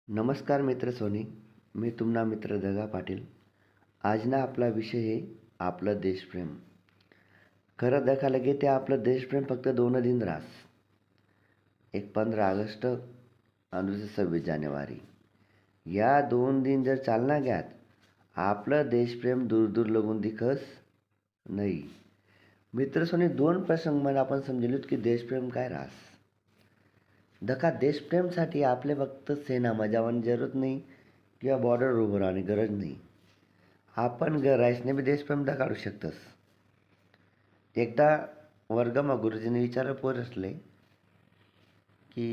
नमस्कार मित्र सोनी. मी तुमना मित्र दगा पाटील. આજના આપला विषय आहे आपलं देशप्रेम. खरं दाखवायला गे ते आपलं देशप्रेम फक्त 2 दिन रास. एक 15 ऑगस्ट आणि दुसरं 26 जानेवारी. या 2 दिन जर चालना घ्यात आपलं देशप्रेम दूर दूर लगून दिखस नाही. मित्र सोनी 2 प्रसंग मला आपण समजलोत की देशप्रेम काय रास. दका देशप्रेमसाठी आपले फक्त सेनामा जावानी जरूरत नाही किंवा बॉर्डर उभं राहणे गरज नाही. आपण घर राहसने बी देशप्रेम काढू शकतस. एकदा वर्गमा गुरुजीने विचारलं पोरसले की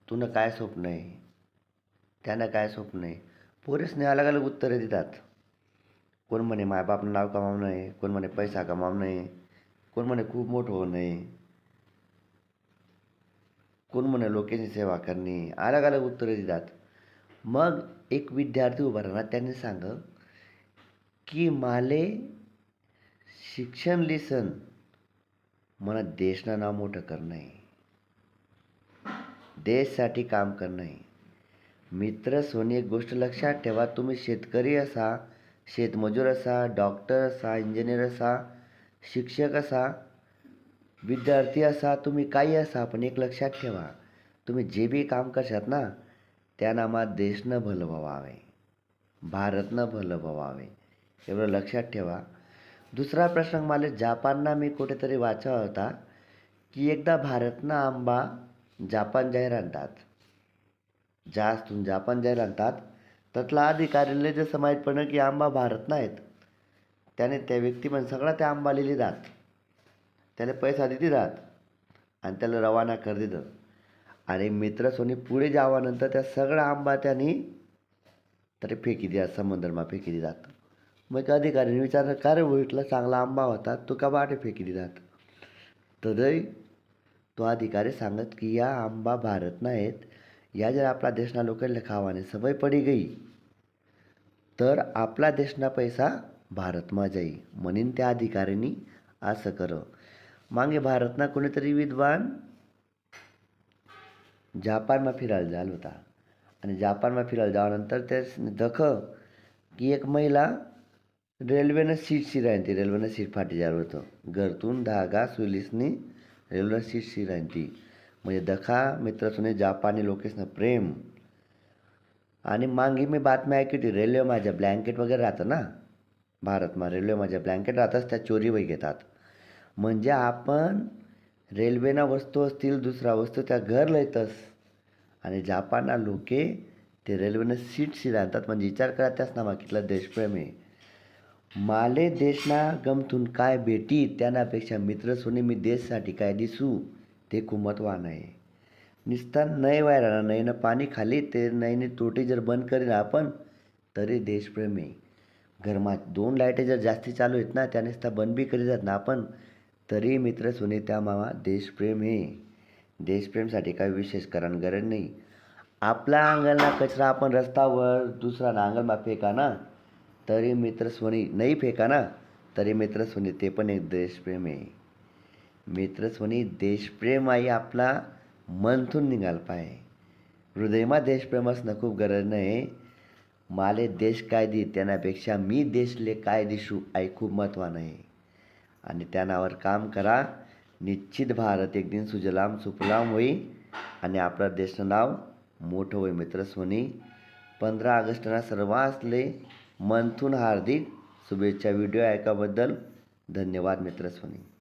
तुनं काय स्वप्न आहे, त्यानं काय स्वप्न आहे. पोरसने अलग अलग उत्तरं देतात. कोण म्हणे मायबापनं नाव कमावणं आहे, कोण म्हणे पैसा कमावणं आहे, कोण म्हणे खूप मोठं होणं आहे, कोण म्हणे लोकांची सेवा करणे. अलग अलग उत्तरं देतात. मग एक विद्यार्थी उभा राहणार. त्यांनी सांग की माले शिक्षण लिसन मला देशना नाव मोठं करणं आहे, देशसाठी काम करणं आहे. मित्र सोनी एक गोष्ट लक्षात ठेवा. तुम्ही शेतकरी असा, शेतमजूर असा, डॉक्टर असा, इंजिनियर असा, शिक्षक असा, विद्यार्थी असा, तुम्ही काही असा, पण एक लक्षात ठेवा. तुम्ही जे बी काम करशात ना त्या नामात देशनं भलं व्हावे, भारतनं भलं व्हावे, एवढं लक्षात ठेवा. दुसरा प्रसंग मला जापानना मी कुठेतरी वाचा होता की एकदा भारतना आंबा जापान जाहीर आणतात. जास्तून जापान जाहीर आणतात. त्यातला अधिकारीला जसं माहीत पडलं की आंबा भारत नाहीत, त्याने त्या व्यक्ती पण सगळा त्या आंबा लिहिली जात, त्याला पैसा दिली जात आणि त्याला रवाना कर दिलं. आणि मित्र सोनी पुढे जावानंतर त्या सगळा आंबा त्यांनी तरी फेकी द्या, समुद्रमा फेकी दिलात. मग अधिकाऱ्याने विचारलं का रे भेटला चांगला आंबा होता, तू का बाटे फेकी दिलात. तदही तो अधिकारी सांगत की या आंबा भारत नाहीत, या जर आपला देशना लोकांना खावाने सवय पडी गई तर आपला देशना पैसा भारतमा जाई. म्हणून त्या अधिकाऱ्यांनी असं कर. मागे भारतना कोणीतरी विद्वान जापानमा फिरायला झाला होता. आणि जापानमा फिरायला जाल्यानंतर त्याने दख की एक महिला रेल्वेनं सीट शिरायती, रेल्वेनं सीट फाटी जात होतं. घरतून धागा सुलीसनी रेल्वेनं सीट शिरायती. म्हणजे दखा मित्रसुने जापानी लोकेसनं प्रेम. आणि मागे मी बातमी ऐकली होती रेल्वे माझ्या ब्लँकेट वगैरे राहतं ना भारतमा, रेल्वे माझ्या ब्लँकेट राहतच त्या चोरी वही घेतात. म्हणजे आपण रेल्वेना वस्तू असतील दुसरा वस्तू त्या घर लयतस आणि जापानना लोके ते रेल्वेनं सीट शिरायतात. म्हणजे विचार करा त्याच नामा कितलं देशप्रेम आहे. माले देशना गमथून काय भेटी त्यानापेक्षा मित्र सोनी मी देशसाठी काय दिसू ते खूप महत्त्वानं आहे. नुसता नाही व्हायला नईनं पाणी खाली ते नईने तोटी जर बंद करीन आपण तरी देशप्रेम आहे. घरमा 2 लाईटे जर जास्ती चालू आहेत ना त्या नुसता बंद बी करी जात ना आपण तरी मित्र सोनी त्या मामा देशप्रेम आहे. देशप्रेमसाठी काही विशेष करण गरज नाही. आपला अंगलना कचरा आपण रस्त्यावर दुसरा अंगलमा फेका ना तरी मित्र सोनी नाही फेका ना तरी मित्र सोनी ते पण एक देशप्रेम आहे. मित्र सोनी देशप्रेम आई आपला मनथून निघाल पाहिजे. हृदयमा देशप्रेम असणं खूप गरज नाही. माले देश काय दी त्यानापेक्षा मी देशले काय दिसू आई खूप महत्त्वानं आहे. आणि त्या नावावर काम करा. निश्चित भारत एक दिन सुजलाम सुफलाम होई आणि आपलं देशचं नाव मोठं होई. मित्र सोनी 15 ऑगस्टना सर्वांसले मनथून हार्दिक शुभेच्छा. व्हिडिओ ऐकाबद्दल धन्यवाद मित्र सोनी.